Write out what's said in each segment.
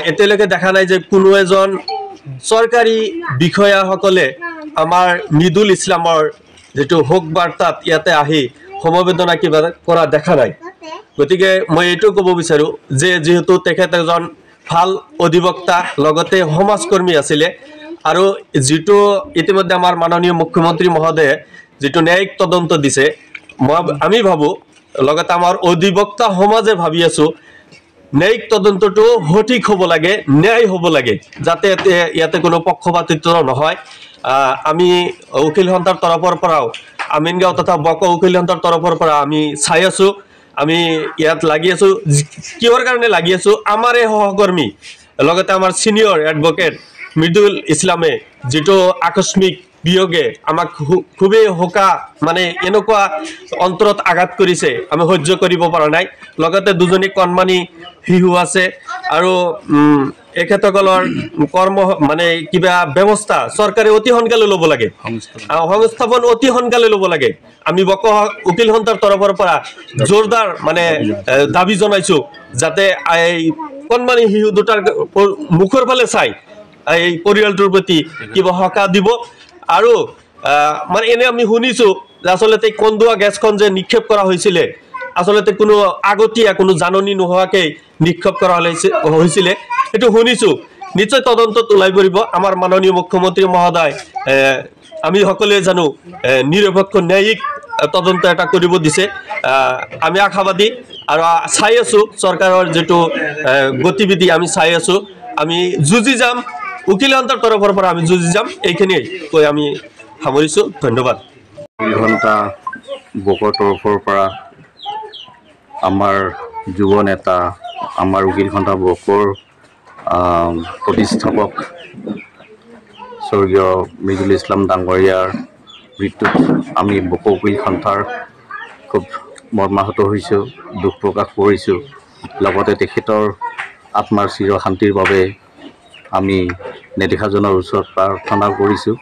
এতিয়ালৈকে দেখা নাই যে কোনো এজন চৰকাৰী বিষয়াসকলে আমাৰ মৃদুল ইছলামৰ যেটো হোক বাৰ্তাত ইয়াতে আহি সমবেদনা কিবা কৰা দেখা নাই। গতিকে মই এইটো ক'ব বিচাৰো যে যেহেতু তেখেত এজন ভাল অধিবক্তা লগতে সমাজকৰ্মী আছিলে আৰু যেটো ইতিমধ্যে আমাৰ মাননীয় মুখ্যমন্ত্ৰী মহোদয়ে যেটো ন্যায়িক তদন্ত দিছে আমি ভাবো লগতে আমাৰ অধিবক্তা সমাজে ভাবি আছো ন্যায়িক তদন্তটো সঠিক হ'ব লাগে, ন্যায় হ'ব লাগে, যাতে ইয়াতে কোনো পক্ষপাতিত্ব নহয়। আমি উকিল সন্থাৰ তৰফৰ পৰাও আমিনগাঁও তথা বক উকিল সন্থাৰ তৰফৰ পৰা আমি চাই আছো, আমি ইয়াত লাগি আছো। কিহৰ কাৰণে লাগি আছো? আমাৰ এই সহকৰ্মী লগতে আমাৰ সিনিয়ৰ এডভোকেট মৃদুল ইছলামে যেটো আকস্মিক বিয়োগে আমাক খুবেই হোকা মানে এনেকুৱা অন্তৰত আঘাত কৰিছে, আমি সহ্য কৰিব পৰা নাই। লগতে দুজনী কণমানি শিশু আছে আৰু এখেতসকলৰ কৰ্ম মানে কিবা ব্যৱস্থা চৰকাৰে অতি সোনকালে ল'ব লাগে, সংস্থাপন অতি সোনকালে ল'ব লাগে। আমি বক উকিল সন্থাৰ তৰফৰ পৰা জোৰদাৰ মানে দাবী জনাইছো যাতে এই কণমানি শিশু দুটাৰ মুখৰ ফালে চাই এই পৰিয়ালটোৰ প্ৰতি কিবা সকাহ দিব। আৰু মানে এনে আমি শুনিছো যে আচলতে কন্দুৱা গেছখন যে নিক্ষেপ কৰা হৈছিলে আসলে কোনো আগতীয়া কোনো জাননী নোহোৱাকে নিক্ষেপ কৰা হৈছিলে এটো শুনিছো। নিশ্চয় তদন্তত ওলাই পৰিব। আমাৰ মাননীয় মুখ্যমন্ত্ৰী মহোদয় আমি সকলোৱে জানো নিৰপেক্ষ ন্যায়িক তদন্ত এটা কৰিব দিছে। আমি আশাবাদী আৰু চাই আছো চৰকাৰৰ যেটো গতিবিধি আমি চাই আছো। আমি যুঁজি যাম, উকিল সন্থাৰ তৰফৰ পৰা আমি যুঁজি যাম। এইখিনি কৈ আমি সামৰিছো। ধন্যবাদ। ঘণ্টা বকৰ তৰফৰ পৰা আমাৰ যুৱ নেতা আমাৰ উকিল সন্থা বকৰ প্ৰতিষ্ঠাপক স্বৰ্গীয় মৃদুল ইছলাম ডাঙৰীয়াৰ মৃত্যুত আমি বক উকিল সন্থাৰ খুব মৰ্মাহত হৈছোঁ, দুখ প্ৰকাশ কৰিছোঁ। লগতে তেখেতৰ আত্মাৰ চিৰ শান্তিৰ বাবে আমি নেদেখাজনৰ ওচৰত প্ৰাৰ্থনা কৰিছোঁ।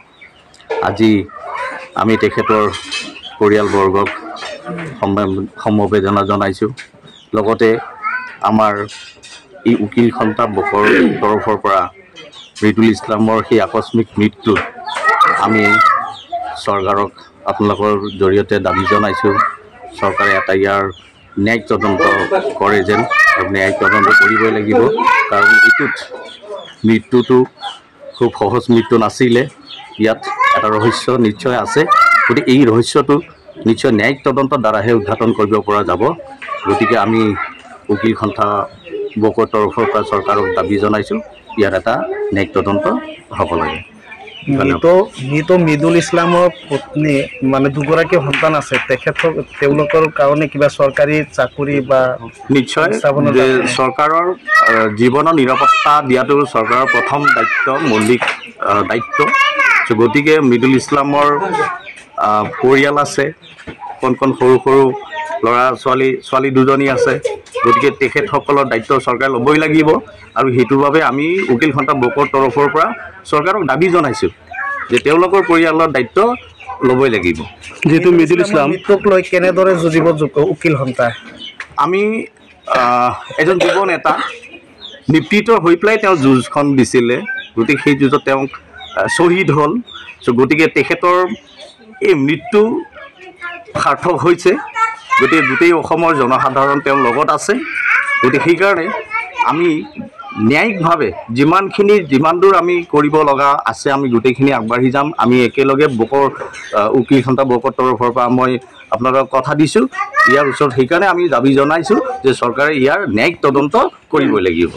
আজি আমি তেখেতৰ পৰিয়ালবৰ্গক সমবেদনা জনাইছোঁ। লগতে আমাৰ এই উকিল সন্থা বকৰ তৰফৰ পৰা মৃদুল ইছলামৰ সেই আকস্মিক মৃত্যুত আমি চৰকাৰক আপোনালোকৰ জৰিয়তে দাবী জনাইছোঁ চৰকাৰে এটা ইয়াৰ ন্যায়িক তদন্ত কৰে যেন, আৰু ন্যায়িক তদন্ত কৰিবই লাগিব। কাৰণ এইটোত মৃত্যুটো খুব সহজ মৃত্যু নাছিলে, ইয়াত এটা ৰহস্য নিশ্চয় আছে। গতিকে এই ৰহস্যটো নিশ্চয় ন্যায়িক তদন্তৰ দ্বাৰাহে উদ্ঘাটন কৰিব পৰা যাব। গতিকে আমি উকিল সন্থা বকৰ তৰফৰ পৰা চৰকাৰক দাবী জনাইছোঁ ইয়াৰ এটা ন্যায়িক তদন্ত হ'ব লাগে। মৃত মৃদুল ইছলামৰ পত্নী মানে দুগৰাকী সন্তান আছে, তেওঁলোকৰ কাৰণে কিবা চৰকাৰী চাকৰি বা নিশ্চয় চৰকাৰৰ জীৱনৰ নিৰাপত্তা দিয়াটো চৰকাৰৰ প্ৰথম দায়িত্ব, মৌলিক দায়িত্ব। গতিকে মৃদুল ইছলামৰ পৰিয়াল আছে, কণ সৰু সৰু ল'ৰা ছোৱালী দুজনী আছে। গতিকে তেখেতসকলৰ দায়িত্ব চৰকাৰে ল'বই লাগিব। আৰু সেইটোৰ বাবে আমি উকিল সন্থা বকৰ তৰফৰ পৰা চৰকাৰক দাবী জনাইছোঁ যে তেওঁলোকৰ পৰিয়ালৰ দায়িত্ব ল'বই লাগিব। যিহেতু মৃদুল ইছলাম মৃত্যুক লৈ কেনেদৰে যুঁজিব উকিল সন্থা? আমি এজন যুৱ নেতা নিপীড়িত হৈ পেলাই তেওঁ যুঁজখন দিছিলে। গতিকে সেই যুঁজত তেওঁ শ্বহীদ হ'ল। গতিকে তেখেতৰ এই মৃত্যু সাৰ্থক হৈছে। গতিকে গোটেই অসমৰ জনসাধাৰণ তেওঁৰ লগত আছে। গতিকে সেইকাৰণে আমি ন্যায়িকভাৱে যিমান দূৰ আমি কৰিব লগা আছে আমি গোটেইখিনি আগবাঢ়ি যাম। আমি একেলগে বকৰ উকিল সন্থা বকৰ তৰফৰ পৰা মই আপোনালোকক কথা দিছোঁ ইয়াৰ ওচৰত। সেইকাৰণে আমি দাবী জনাইছোঁ যে চৰকাৰে ইয়াৰ ন্যায়িক তদন্ত কৰিবই লাগিব।